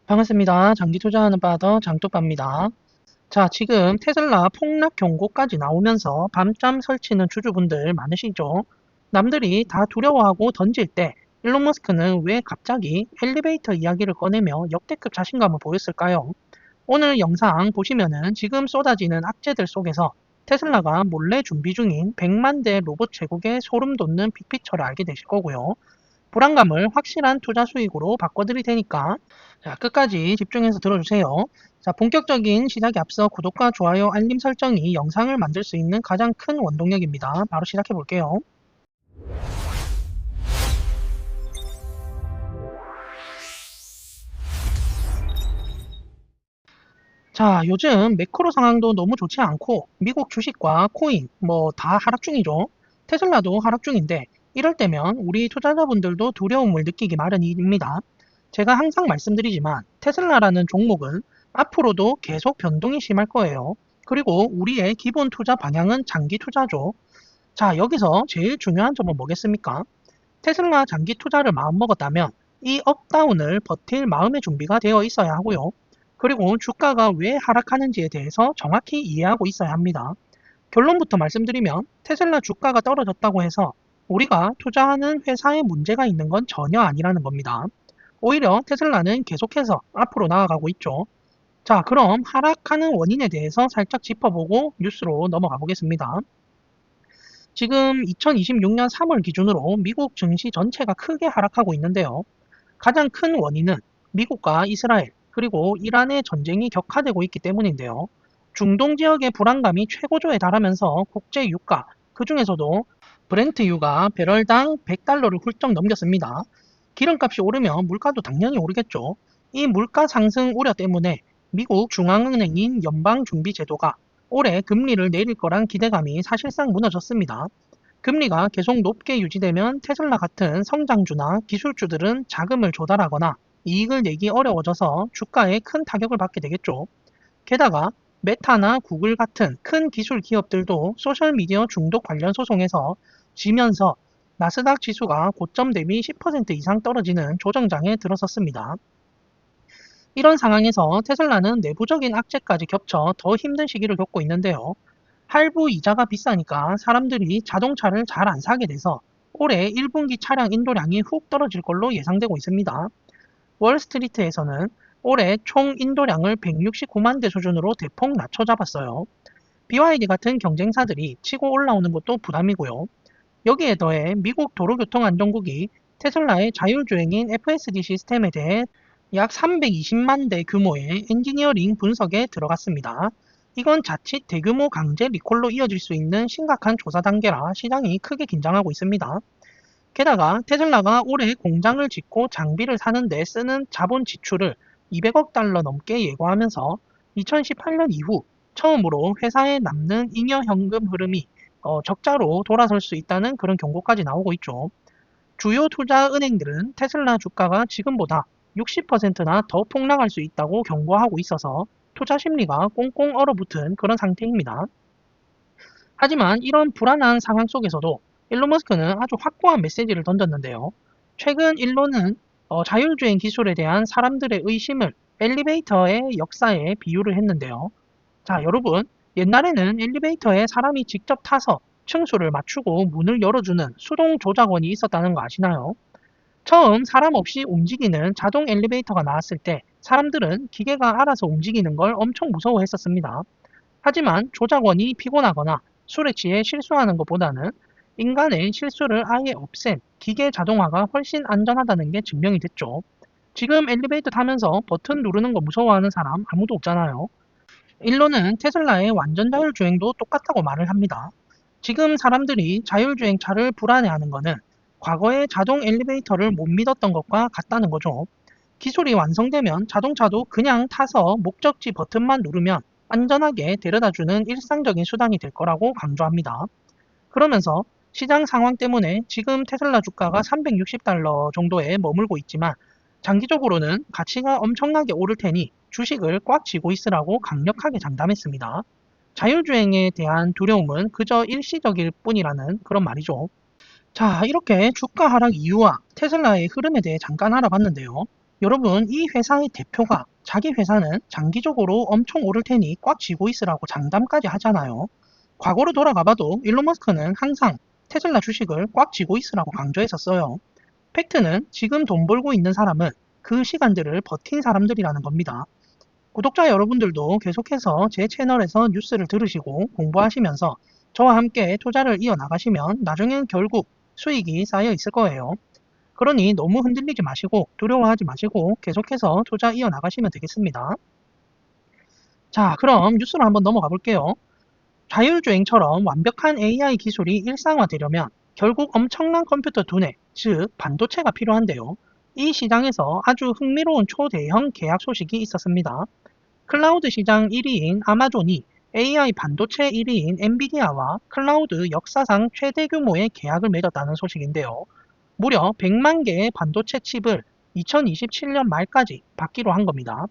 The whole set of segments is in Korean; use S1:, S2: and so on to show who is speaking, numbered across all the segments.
S1: 반갑습니다. 장기 투자하는 바더 장뚜빠입니다. 자, 지금 테슬라 폭락 경고까지 나오면서 밤잠 설치는 주주분들 많으시죠? 남들이 다 두려워하고 던질 때 일론 머스크는 왜 갑자기 엘리베이터 이야기를 꺼내며 역대급 자신감을 보였을까요? 오늘 영상 보시면은 지금 쏟아지는 악재들 속에서 테슬라가 몰래 준비 중인 100만 대 로봇 제국의 소름 돋는 빅피처를 알게 되실 거고요. 불안감을 확실한 투자 수익으로 바꿔드릴 테니까 자, 끝까지 집중해서 들어주세요. 자, 본격적인 시작에 앞서 구독과 좋아요, 알림 설정이 영상을 만들 수 있는 가장 큰 원동력입니다. 바로 시작해 볼게요. 자, 요즘 매크로 상황도 너무 좋지 않고 미국 주식과 코인 뭐 다 하락 중이죠. 테슬라도 하락 중인데 이럴 때면 우리 투자자분들도 두려움을 느끼기 마련입니다. 제가 항상 말씀드리지만 테슬라라는 종목은 앞으로도 계속 변동이 심할 거예요. 그리고 우리의 기본 투자 방향은 장기 투자죠. 자, 여기서 제일 중요한 점은 뭐겠습니까? 테슬라 장기 투자를 마음먹었다면 이 업다운을 버틸 마음의 준비가 되어 있어야 하고요. 그리고 주가가 왜 하락하는지에 대해서 정확히 이해하고 있어야 합니다. 결론부터 말씀드리면 테슬라 주가가 떨어졌다고 해서 우리가 투자하는 회사에 문제가 있는 건 전혀 아니라는 겁니다. 오히려 테슬라는 계속해서 앞으로 나아가고 있죠. 자, 그럼 하락하는 원인에 대해서 살짝 짚어보고 뉴스로 넘어가 보겠습니다. 지금 2026년 3월 기준으로 미국 증시 전체가 크게 하락하고 있는데요. 가장 큰 원인은 미국과 이스라엘 그리고 이란의 전쟁이 격화되고 있기 때문인데요. 중동 지역의 불안감이 최고조에 달하면서 국제 유가, 그 중에서도 브렌트유가 배럴당 100달러를 훌쩍 넘겼습니다. 기름값이 오르면 물가도 당연히 오르겠죠. 이 물가 상승 우려 때문에 미국 중앙은행인 연방준비제도가 올해 금리를 내릴 거란 기대감이 사실상 무너졌습니다. 금리가 계속 높게 유지되면 테슬라 같은 성장주나 기술주들은 자금을 조달하거나 이익을 내기 어려워져서 주가에 큰 타격을 받게 되겠죠. 게다가 메타나 구글 같은 큰 기술 기업들도 소셜미디어 중독 관련 소송에서 지면서 나스닥 지수가 고점 대비 10% 이상 떨어지는 조정장에 들어섰습니다. 이런 상황에서 테슬라는 내부적인 악재까지 겹쳐 더 힘든 시기를 겪고 있는데요. 할부 이자가 비싸니까 사람들이 자동차를 잘 안 사게 돼서 올해 1분기 차량 인도량이 훅 떨어질 걸로 예상되고 있습니다. 월스트리트에서는 올해 총 인도량을 169만 대 수준으로 대폭 낮춰 잡았어요. BYD 같은 경쟁사들이 치고 올라오는 것도 부담이고요. 여기에 더해 미국 도로교통안전국이 테슬라의 자율주행인 FSD 시스템에 대해 약 320만 대 규모의 엔지니어링 분석에 들어갔습니다. 이건 자칫 대규모 강제 리콜로 이어질 수 있는 심각한 조사 단계라 시장이 크게 긴장하고 있습니다. 게다가 테슬라가 올해 공장을 짓고 장비를 사는 데 쓰는 자본 지출을 200억 달러 넘게 예고하면서 2018년 이후 처음으로 회사에 남는 잉여 현금 흐름이 적자로 돌아설 수 있다는 그런 경고까지 나오고 있죠. 주요 투자 은행들은 테슬라 주가가 지금보다 60%나 더 폭락할 수 있다고 경고하고 있어서 투자 심리가 꽁꽁 얼어붙은 그런 상태입니다. 하지만 이런 불안한 상황 속에서도 일론 머스크는 아주 확고한 메시지를 던졌는데요. 최근 일론은 자율주행 기술에 대한 사람들의 의심을 엘리베이터의 역사에 비유를 했는데요. 자, 여러분, 옛날에는 엘리베이터에 사람이 직접 타서 층수를 맞추고 문을 열어주는 수동 조작원이 있었다는 거 아시나요? 처음 사람 없이 움직이는 자동 엘리베이터가 나왔을 때 사람들은 기계가 알아서 움직이는 걸 엄청 무서워했었습니다. 하지만 조작원이 피곤하거나 술에 취해 실수하는 것보다는 인간의 실수를 아예 없앤 기계 자동화가 훨씬 안전하다는 게 증명이 됐죠. 지금 엘리베이터 타면서 버튼 누르는 거 무서워하는 사람 아무도 없잖아요. 일론은 테슬라의 완전 자율주행도 똑같다고 말을 합니다. 지금 사람들이 자율주행 차를 불안해하는 것은 과거에 자동 엘리베이터를 못 믿었던 것과 같다는 거죠. 기술이 완성되면 자동차도 그냥 타서 목적지 버튼만 누르면 안전하게 데려다주는 일상적인 수단이 될 거라고 강조합니다. 그러면서 시장 상황 때문에 지금 테슬라 주가가 360달러 정도에 머물고 있지만 장기적으로는 가치가 엄청나게 오를 테니 주식을 꽉 쥐고 있으라고 강력하게 장담했습니다. 자율주행에 대한 두려움은 그저 일시적일 뿐이라는 그런 말이죠. 자, 이렇게 주가 하락 이유와 테슬라의 흐름에 대해 잠깐 알아봤는데요. 여러분, 이 회사의 대표가 자기 회사는 장기적으로 엄청 오를 테니 꽉 쥐고 있으라고 장담까지 하잖아요. 과거로 돌아가 봐도 일론 머스크는 항상 테슬라 주식을 꽉 쥐고 있으라고 강조했었어요. 팩트는 지금 돈 벌고 있는 사람은 그 시간들을 버틴 사람들이라는 겁니다. 구독자 여러분들도 계속해서 제 채널에서 뉴스를 들으시고 공부하시면서 저와 함께 투자를 이어나가시면 나중엔 결국 수익이 쌓여 있을 거예요. 그러니 너무 흔들리지 마시고 두려워하지 마시고 계속해서 투자 이어나가시면 되겠습니다. 자, 그럼 뉴스로 한번 넘어가 볼게요. 자율주행처럼 완벽한 AI 기술이 일상화되려면 결국 엄청난 컴퓨터 두뇌, 즉 반도체가 필요한데요. 이 시장에서 아주 흥미로운 초대형 계약 소식이 있었습니다. 클라우드 시장 1위인 아마존이 AI 반도체 1위인 엔비디아와 클라우드 역사상 최대 규모의 계약을 맺었다는 소식인데요. 무려 100만 개의 반도체 칩을 2027년 말까지 받기로 한 겁니다.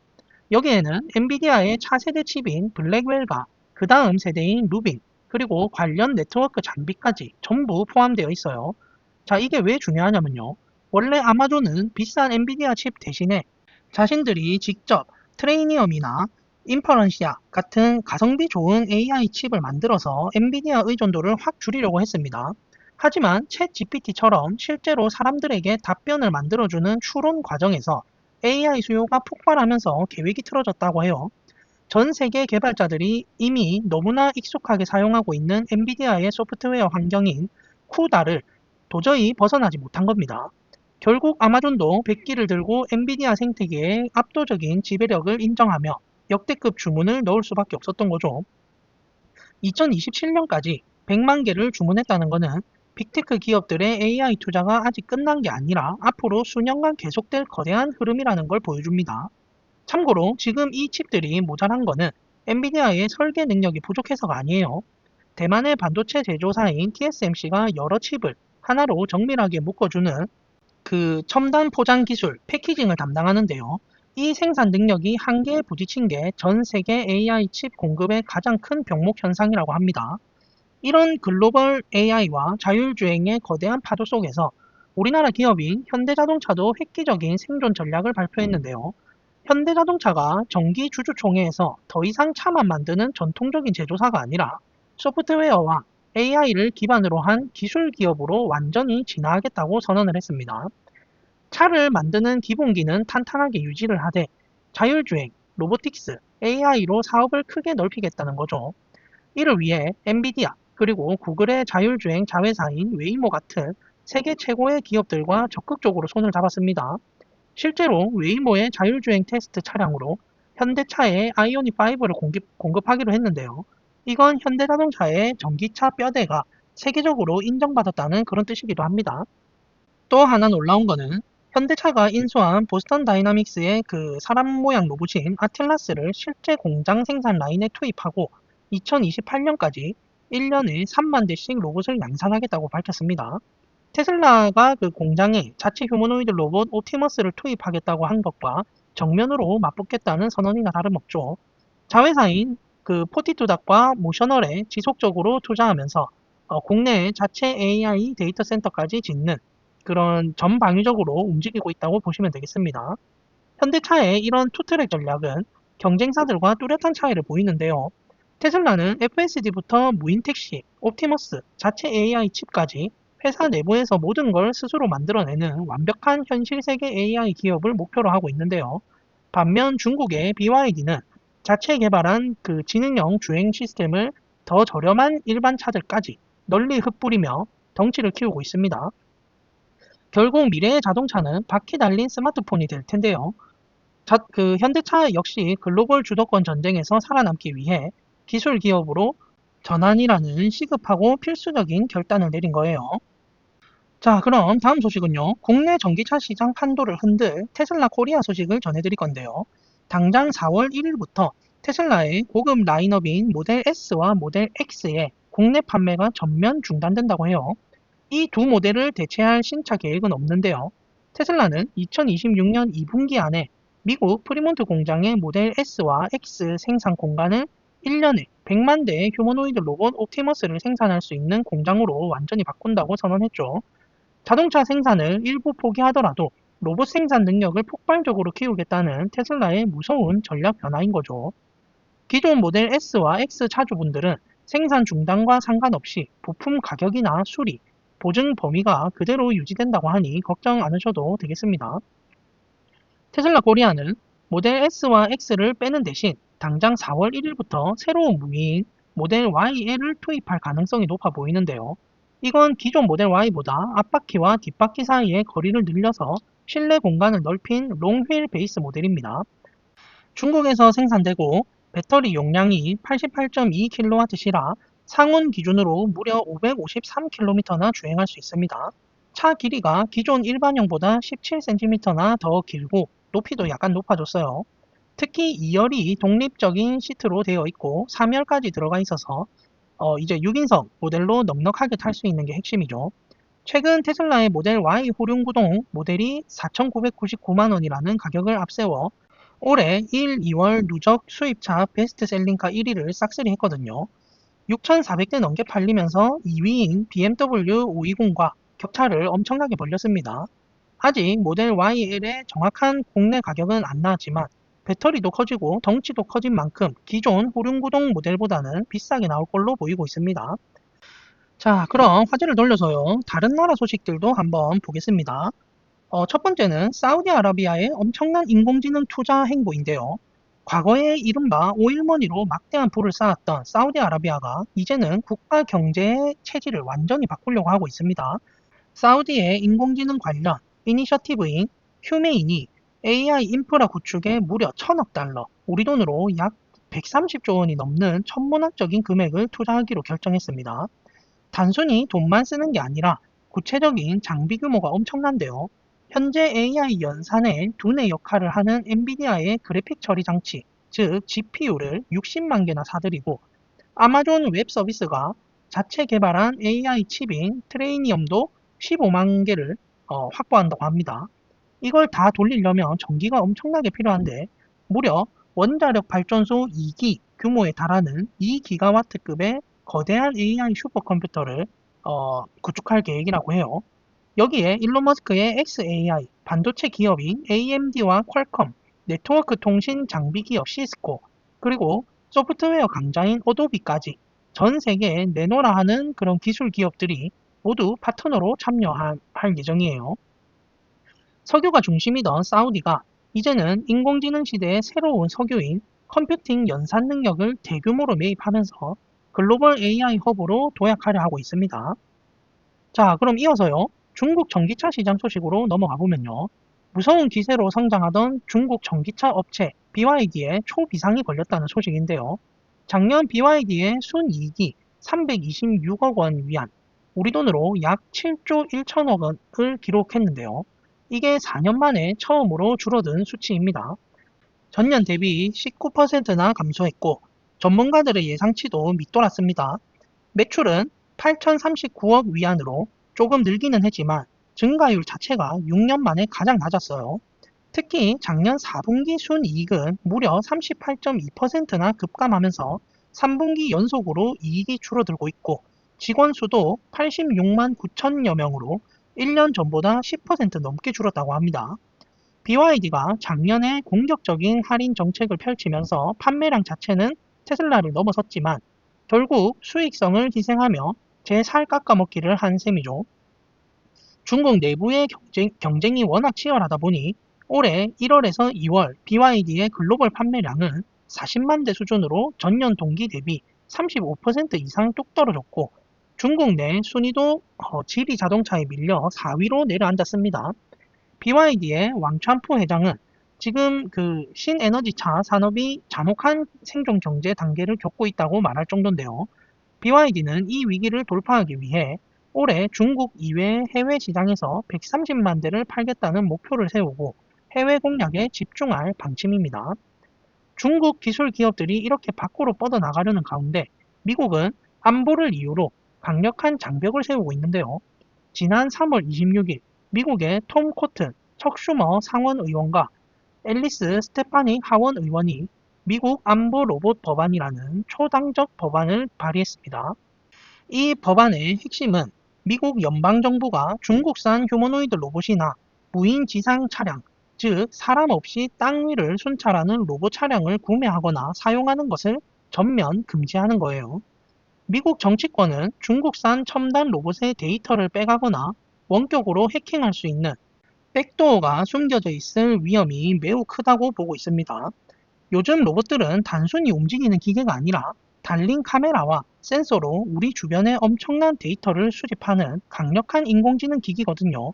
S1: 여기에는 엔비디아의 차세대 칩인 블랙웰과 그 다음 세대인 루빈, 그리고 관련 네트워크 장비까지 전부 포함되어 있어요. 자, 이게 왜 중요하냐면요. 원래 아마존은 비싼 엔비디아 칩 대신에 자신들이 직접 트레이니엄이나 인퍼런시아 같은 가성비 좋은 AI 칩을 만들어서 엔비디아 의존도를 확 줄이려고 했습니다. 하지만 챗 GPT처럼 실제로 사람들에게 답변을 만들어주는 추론 과정에서 AI 수요가 폭발하면서 계획이 틀어졌다고 해요. 전 세계 개발자들이 이미 너무나 익숙하게 사용하고 있는 엔비디아의 소프트웨어 환경인 쿠다를 도저히 벗어나지 못한 겁니다. 결국 아마존도 백기를 들고 엔비디아 생태계의 압도적인 지배력을 인정하며 역대급 주문을 넣을 수밖에 없었던 거죠. 2027년까지 100만 개를 주문했다는 것은 빅테크 기업들의 AI 투자가 아직 끝난 게 아니라 앞으로 수년간 계속될 거대한 흐름이라는 걸 보여줍니다. 참고로 지금 이 칩들이 모자란 거는 엔비디아의 설계 능력이 부족해서가 아니에요. 대만의 반도체 제조사인 TSMC가 여러 칩을 하나로 정밀하게 묶어주는 그 첨단 포장 기술, 패키징을 담당하는데요. 이 생산 능력이 한계에 부딪힌 게 전 세계 AI 칩 공급의 가장 큰 병목 현상이라고 합니다. 이런 글로벌 AI와 자율주행의 거대한 파도 속에서 우리나라 기업인 현대자동차도 획기적인 생존 전략을 발표했는데요. 현대자동차가 전기 주주총회에서 더 이상 차만 만드는 전통적인 제조사가 아니라 소프트웨어와 AI를 기반으로 한 기술 기업으로 완전히 진화하겠다고 선언을 했습니다. 차를 만드는 기본기는 탄탄하게 유지를 하되 자율주행, 로보틱스, AI로 사업을 크게 넓히겠다는 거죠. 이를 위해 엔비디아 그리고 구글의 자율주행 자회사인 웨이모 같은 세계 최고의 기업들과 적극적으로 손을 잡았습니다. 실제로 웨이모의 자율주행 테스트 차량으로 현대차의 아이오닉5를 공급하기로 했는데요. 이건 현대자동차의 전기차 뼈대가 세계적으로 인정받았다는 그런 뜻이기도 합니다. 또 하나 놀라운 거는 현대차가 인수한 보스턴 다이나믹스의 그 사람 모양 로봇인 아틀라스를 실제 공장 생산 라인에 투입하고 2028년까지 1년에 3만 대씩 로봇을 양산하겠다고 밝혔습니다. 테슬라가 그 공장에 자체 휴머노이드 로봇 옵티머스를 투입하겠다고 한 것과 정면으로 맞붙겠다는 선언이나 다름없죠. 자회사인 그 포티투닥과 모셔널에 지속적으로 투자하면서 국내에 자체 AI 데이터 센터까지 짓는 그런 전방위적으로 움직이고 있다고 보시면 되겠습니다. 현대차의 이런 투트랙 전략은 경쟁사들과 뚜렷한 차이를 보이는데요. 테슬라는 FSD부터 무인 택시, 옵티머스, 자체 AI 칩까지 회사 내부에서 모든 걸 스스로 만들어내는 완벽한 현실 세계 AI 기업을 목표로 하고 있는데요. 반면 중국의 BYD는 자체 개발한 그 지능형 주행 시스템을 더 저렴한 일반 차들까지 널리 흩뿌리며 덩치를 키우고 있습니다. 결국 미래의 자동차는 바퀴 달린 스마트폰이 될 텐데요. 그 현대차 역시 글로벌 주도권 전쟁에서 살아남기 위해 기술 기업으로 전환이라는 시급하고 필수적인 결단을 내린 거예요. 자, 그럼 다음 소식은요. 국내 전기차 시장 판도를 흔들 테슬라 코리아 소식을 전해드릴 건데요. 당장 4월 1일부터 테슬라의 고급 라인업인 모델 S와 모델 X의 국내 판매가 전면 중단된다고 해요. 이 두 모델을 대체할 신차 계획은 없는데요. 테슬라는 2026년 2분기 안에 미국 프리몬트 공장의 모델 S와 X 생산 공간을 1년에 100만 대의 휴머노이드 로봇 옵티머스를 생산할 수 있는 공장으로 완전히 바꾼다고 선언했죠. 자동차 생산을 일부 포기하더라도 로봇 생산 능력을 폭발적으로 키우겠다는 테슬라의 무서운 전략 변화인 거죠. 기존 모델 S와 X 차주분들은 생산 중단과 상관없이 부품 가격이나 수리, 보증 범위가 그대로 유지된다고 하니 걱정 않으셔도 되겠습니다. 테슬라 코리아는 모델 S와 X를 빼는 대신 당장 4월 1일부터 새로운 무기인 모델 YL을 투입할 가능성이 높아 보이는데요. 이건 기존 모델 Y보다 앞바퀴와 뒷바퀴 사이의 거리를 늘려서 실내 공간을 넓힌 롱휠 베이스 모델입니다. 중국에서 생산되고 배터리 용량이 88.2kWh라 상온 기준으로 무려 553km나 주행할 수 있습니다. 차 길이가 기존 일반형보다 17cm나 더 길고 높이도 약간 높아졌어요. 특히 2열이 독립적인 시트로 되어 있고 3열까지 들어가 있어서 이제 6인석 모델로 넉넉하게 탈 수 있는 게 핵심이죠. 최근 테슬라의 모델 Y 호륜구동 모델이 4,999만 원이라는 가격을 앞세워 올해 1, 2월 누적 수입차 베스트셀링카 1위를 싹쓸이 했거든요. 6,400대 넘게 팔리면서 2위인 BMW 520과 격차를 엄청나게 벌렸습니다. 아직 모델 YL의 정확한 국내 가격은 안 나왔지만 배터리도 커지고 덩치도 커진 만큼 기존 후륜구동 모델보다는 비싸게 나올 걸로 보이고 있습니다. 자, 그럼 화제를 돌려서요. 다른 나라 소식들도 한번 보겠습니다. 첫 번째는 사우디아라비아의 엄청난 인공지능 투자 행보인데요. 과거에 이른바 오일머니로 막대한 부를 쌓았던 사우디아라비아가 이제는 국가 경제의 체질을 완전히 바꾸려고 하고 있습니다. 사우디의 인공지능 관련 이니셔티브인 휴메인이 AI 인프라 구축에 무려 1,000억 달러, 우리 돈으로 약 130조 원이 넘는 천문학적인 금액을 투자하기로 결정했습니다. 단순히 돈만 쓰는 게 아니라 구체적인 장비 규모가 엄청난데요. 현재 AI 연산의 두뇌 역할을 하는 엔비디아의 그래픽 처리 장치, 즉 GPU를 60만 개나 사들이고 아마존 웹 서비스가 자체 개발한 AI 칩인 트레이니엄도 15만 개를 확보한다고 합니다. 이걸 다 돌리려면 전기가 엄청나게 필요한데 무려 원자력 발전소 2기 규모에 달하는 2기가와트급의 거대한 AI 슈퍼컴퓨터를 구축할 계획이라고 해요. 여기에 일론 머스크의 xAI, 반도체 기업인 AMD와 퀄컴, 네트워크 통신 장비 기업 시스코, 그리고 소프트웨어 강자인 어도비까지 전 세계에 내놓으라 하는 그런 기술 기업들이 모두 파트너로 참여할 예정이에요. 석유가 중심이던 사우디가 이제는 인공지능 시대의 새로운 석유인 컴퓨팅 연산 능력을 대규모로 매입하면서 글로벌 AI 허브로 도약하려 하고 있습니다. 자, 그럼 이어서요. 중국 전기차 시장 소식으로 넘어가 보면요. 무서운 기세로 성장하던 중국 전기차 업체 BYD에 초비상이 걸렸다는 소식인데요. 작년 BYD의 순이익이 326억 원 위안, 우리 돈으로 약 7조 1천억 원을 기록했는데요. 이게 4년 만에 처음으로 줄어든 수치입니다. 전년 대비 19%나 감소했고 전문가들의 예상치도 밑돌았습니다. 매출은 8,039억 위안으로 조금 늘기는 했지만 증가율 자체가 6년 만에 가장 낮았어요. 특히 작년 4분기 순이익은 무려 38.2%나 급감하면서 3분기 연속으로 이익이 줄어들고 있고 직원 수도 86만 9천여 명으로 1년 전보다 10% 넘게 줄었다고 합니다. BYD가 작년에 공격적인 할인 정책을 펼치면서 판매량 자체는 테슬라를 넘어섰지만 결국 수익성을 희생하며 제 살 깎아먹기를 한 셈이죠. 중국 내부의 경쟁이 워낙 치열하다 보니 올해 1월에서 2월 BYD의 글로벌 판매량은 40만 대 수준으로 전년 동기 대비 35% 이상 뚝 떨어졌고 중국 내 순위도 지리 자동차에 밀려 4위로 내려앉았습니다. BYD의 왕찬푸 회장은 지금 그 신에너지차 산업이 잔혹한 생존 경제 단계를 겪고 있다고 말할 정도인데요. BYD는 이 위기를 돌파하기 위해 올해 중국 이외의 해외 시장에서 130만 대를 팔겠다는 목표를 세우고 해외 공략에 집중할 방침입니다. 중국 기술 기업들이 이렇게 밖으로 뻗어나가려는 가운데 미국은 안보를 이유로 강력한 장벽을 세우고 있는데요. 지난 3월 26일 미국의 톰 코튼 척 슈머 상원 의원과 앨리스 스테파닉 하원 의원이 미국 안보 로봇 법안이라는 초당적 법안을 발의했습니다. 이 법안의 핵심은 미국 연방정부가 중국산 휴머노이드 로봇이나 무인 지상 차량, 즉 사람 없이 땅 위를 순찰하는 로봇 차량을 구매하거나 사용하는 것을 전면 금지하는 거예요. 미국 정치권은 중국산 첨단 로봇의 데이터를 빼가거나 원격으로 해킹할 수 있는 백도어가 숨겨져 있을 위험이 매우 크다고 보고 있습니다. 요즘 로봇들은 단순히 움직이는 기계가 아니라 달린 카메라와 센서로 우리 주변의 엄청난 데이터를 수집하는 강력한 인공지능 기기거든요.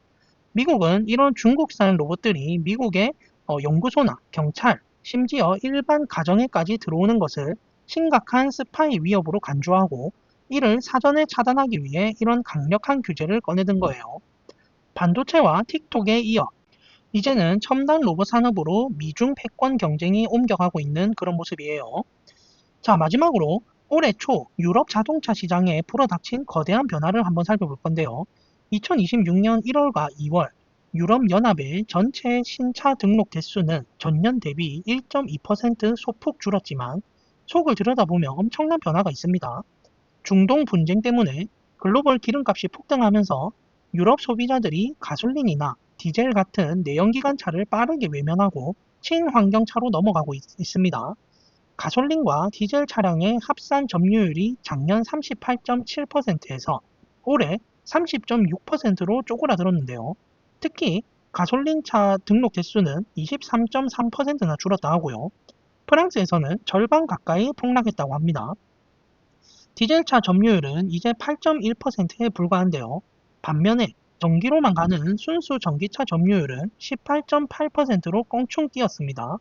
S1: 미국은 이런 중국산 로봇들이 미국의 연구소나 경찰, 심지어 일반 가정에까지 들어오는 것을 심각한 스파이 위협으로 간주하고 이를 사전에 차단하기 위해 이런 강력한 규제를 꺼내든 거예요. 반도체와 틱톡에 이어 이제는 첨단 로봇 산업으로 미중 패권 경쟁이 옮겨가고 있는 그런 모습이에요. 자, 마지막으로 올해 초 유럽 자동차 시장에 불어닥친 거대한 변화를 한번 살펴볼 건데요. 2026년 1월과 2월 유럽 연합의 전체 신차 등록 대수는 전년 대비 1.2% 소폭 줄었지만 속을 들여다보면 엄청난 변화가 있습니다. 중동 분쟁 때문에 글로벌 기름값이 폭등하면서 유럽 소비자들이 가솔린이나 디젤 같은 내연기관차를 빠르게 외면하고 친환경차로 넘어가고 있습니다. 가솔린과 디젤 차량의 합산 점유율이 작년 38.7%에서 올해 30.6%로 쪼그라들었는데요. 특히 가솔린차 등록 대수는 23.3%나 줄었다 하고요. 프랑스에서는 절반 가까이 폭락했다고 합니다. 디젤차 점유율은 이제 8.1%에 불과한데요. 반면에 전기로만 가는 순수 전기차 점유율은 18.8%로 껑충 뛰었습니다.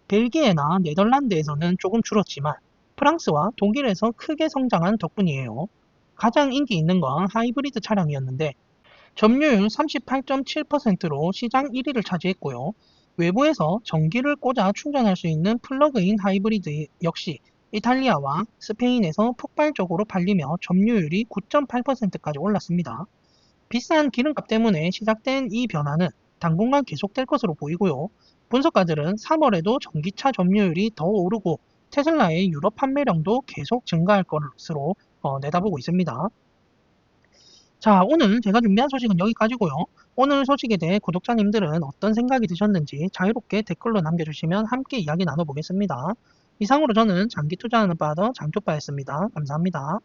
S1: 벨기에나 네덜란드에서는 조금 줄었지만 프랑스와 독일에서 크게 성장한 덕분이에요. 가장 인기 있는 건 하이브리드 차량이었는데 점유율 38.7%로 시장 1위를 차지했고요. 외부에서 전기를 꽂아 충전할 수 있는 플러그인 하이브리드 역시 이탈리아와 스페인에서 폭발적으로 팔리며 점유율이 9.8%까지 올랐습니다. 비싼 기름값 때문에 시작된 이 변화는 당분간 계속될 것으로 보이고요. 분석가들은 3월에도 전기차 점유율이 더 오르고 테슬라의 유럽 판매량도 계속 증가할 것으로 내다보고 있습니다. 자, 오늘 제가 준비한 소식은 여기까지고요. 오늘 소식에 대해 구독자님들은 어떤 생각이 드셨는지 자유롭게 댓글로 남겨주시면 함께 이야기 나눠보겠습니다. 이상으로 저는 장기 투자하는 바더 장초빠였습니다. 감사합니다.